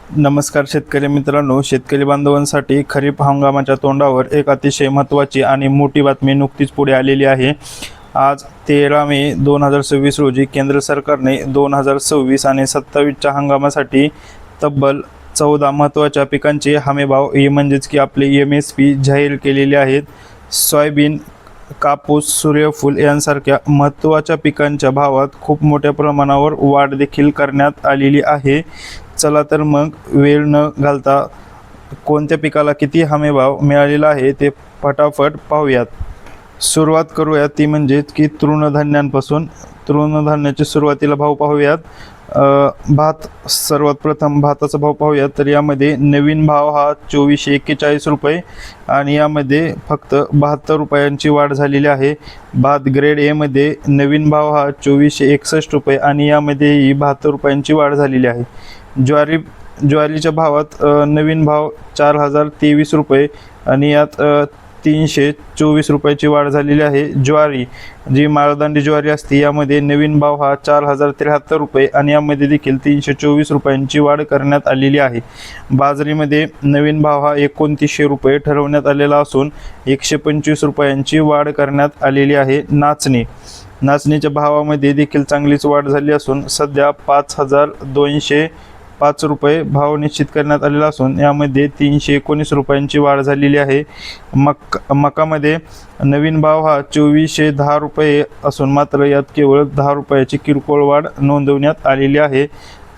नमस्कार शेतकरी मित्रांनो, शेतकरी बांधवांसाठी खरीप हंगामाच्या तोंडावर एक अतिशय महत्त्वाची आणि मोठी बातमी नुकतीच पुढे आलेली आहे। आज 13 मे 2026 रोजी केंद्र सरकारने 2026 आणि 27च्या हंगामासाठी तब्बल 14 महत्त्वाच्या पिकांचे हमीभाव म्हणजेच की आपले MSP जाहीर केलेले आहेत। सोयाबीन, कापूस, सूर्यफूल यांसारख्या महत्त्वाच्या पिकांच्या भावात खूप मोठ्या प्रमाणावर वाढ देखील करण्यात आलेली आहे। चला तर मग वेळ न घालता कोणत्या पिकाला किती हमीभाव मिळालेला आहे ते फटाफट पाहूयात। सुरुवात करूया ती म्हणजे की तृणधान्यांपासून। तृणधान्याचे सुरुवातीला भाव पाहूयात। भात, सर्वात प्रथम भाताचा भाव पाहूयात। तर यामध्ये नवीन भाव हा 2441 रुपये आणि यामध्ये फक्त 72 रुपयांची वाढ झालेली आहे। भात ग्रेड ए मध्ये नवीन भाव हा 2461 रुपये आणि यामध्येही 72 रुपयांची वाढ झालेली आहे। ज्वारीच्या भावात नवीन भाव 4023 रुपये आणि यात 324 रुपयाची वाढ झालेली आहे। ज्वारी जी माळदांडी ज्वारी असते यामध्ये नवीन भाव हा 4073 रुपये आणि यामध्ये देखील 324 रुपयांची वाढ करण्यात आलेली आहे। बाजरीमध्ये नवीन भाव हा 2900 रुपये ठरवण्यात आलेला असून 125 रुपयांची वाढ करण्यात आलेली आहे। नाचणीच्या भावामध्ये देखील चांगलीच वाढ झाली असून सध्या 5205 रुपये भाव निश्चित करण्यात आलेला असून यामध्ये 319 रुपयांची वाढ झालेली आहे। मकामध्ये नवीन भाव हा 2410 रुपये असून मात्र यात केवळ 10 रुपयाची किरकोळ वाढ नोंदवण्यात आलेली आहे।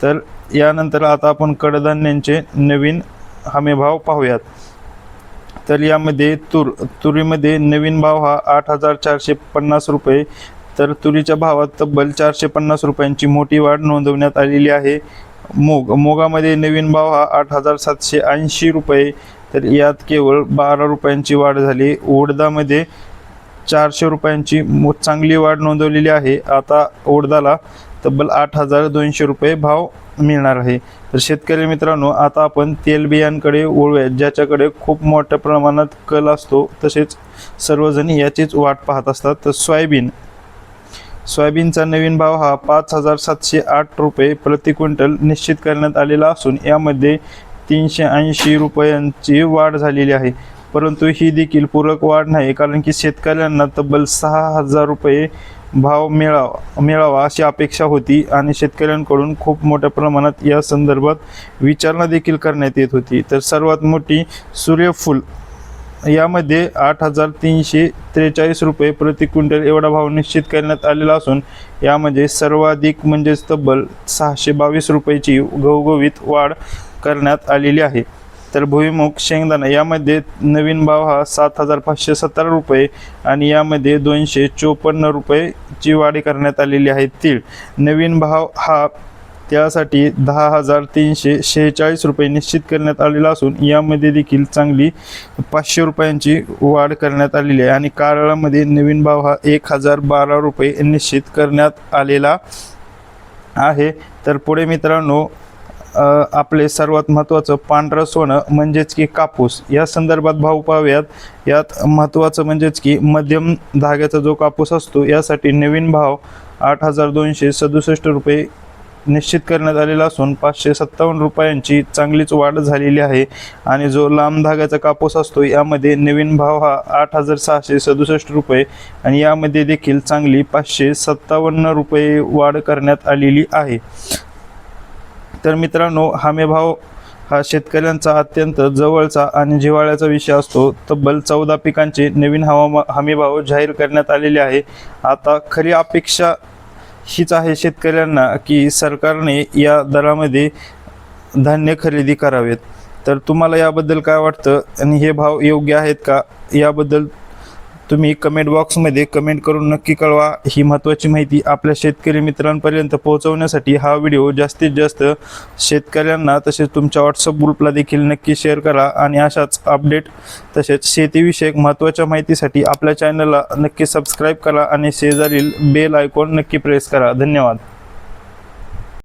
तर यानंतर आता आपण कडधान्यांचे नवीन हमीभाव पाहूयात। तर यामध्ये तुरीमध्ये नवीन भाव हा 8450 रुपये, तर तुरीच्या भावात तब्बल 450 रुपयांची मोठी वाढ नोंदवण्यात आलेली आहे। मोगामध्ये नवीन भाव हा 8780 रुपये, तर यात केवळ 12 रुपयांची वाढ झाली। उडदामध्ये 400 रुपयांची चांगली वाढ नोंदवलेली आहे। आता उडदाला तब्बल 8200 रुपये भाव मिळणार आहे। तर शेतकरी मित्रांनो, आता आपण तेलबियांकडे वळूया, ज्याच्याकडे खूप मोठ्या प्रमाणात कल असतो, तसेच सर्वजण याचीच वाट पाहत असतात। तर सोयाबीनचा नवीन भाव हा 5708 रुपये प्रति क्विंटल निश्चित करण्यात आलेला असून यामध्ये 380 रुपयांची वाढ झालेली आहे। परंतु ही देखील पूरक वाढ नाही, कारण की शेतकऱ्यांना तब्बल 6000 रुपये भाव मिळावा अशी अपेक्षा होती आणि शेतकऱ्यांकडून खूप मोठ्या प्रमाणात या संदर्भात विचारणा देखील करण्यात येत होती। तर सर्वात मोठी सूर्यफूल यामध्ये 8343 रुपये प्रति क्विंटल एवढा भाव निश्चित करण्यात आलेला असून यामध्ये सर्वाधिक म्हणजेच तब्बल 622 रुपयाची घवघवीत वाढ करण्यात आलेली आहे। तर भुईमुग, शेंगदाणा यामध्ये नवीन भाव हा 7517 रुपये आणि यामध्ये 254 रुपयेची वाढ करण्यात आलेली आहे। तीळ नवीन भाव हा त्यासाठी 10346 रुपये निश्चित करण्यात आलेला असून यामध्ये देखील चांगली 500 रुपयांची वाढ करण्यात आलेली आहे। आणि कारळामध्ये नवीन भाव हा 1012 रुपये निश्चित करण्यात आलेला आहे। तर पुढे मित्रांनो, आपले सर्वात महत्त्वाचं पांढरं सोनं म्हणजेच की कापूस या संदर्भात भाव पाहूयात। यात महत्त्वाचं म्हणजेच की मध्यम धाग्याचा जो कापूस असतो यासाठी नवीन भाव 8267 रुपये निश्चित करण्यात आलेला असून 557 रुपयांची चांगलीच वाढ झालेली आहे। आणि जो लांब धाग्याचा कापूस असतो यामध्ये नवीन भाव हा 8667 रुपये आणि यामध्ये देखील चांगली 557 रुपये वाढ करण्यात आलेली आहे। तर मित्रांनो, हमीभाव हा शेतकऱ्यांचा अत्यंत जवळचा आणि जिव्हाळ्याचा विषय असतो। तब्बल 14 पिकांचे नवीन हमीभाव जाहीर करण्यात आलेले आहे। आता खरी अपेक्षा हीच आहे शेतकऱ्यांना की सरकारने या दरामध्ये धान्य खरेदी करावेत। तर तुम्हाला याबद्दल काय वाटतं आणि हे भाव योग्य आहेत का, याबद्दल तुम्ही कमेंट बॉक्समध्ये कमेंट करून नक्की कळवा। ही महत्त्वाची माहिती आपल्या शेतकरी मित्रांपर्यंत पोहोचवण्यासाठी हा व्हिडिओ जास्तीत जास्त शेतकऱ्यांना तसेच तुमच्या व्हॉट्सअप ग्रुपला देखील नक्की शेअर करा आणि अशाच अपडेट तसेच शेतीविषयक महत्त्वाच्या माहितीसाठी आपल्या चॅनलला नक्की सबस्क्राईब करा आणि शेजारील बेल आयकॉन नक्की प्रेस करा। धन्यवाद।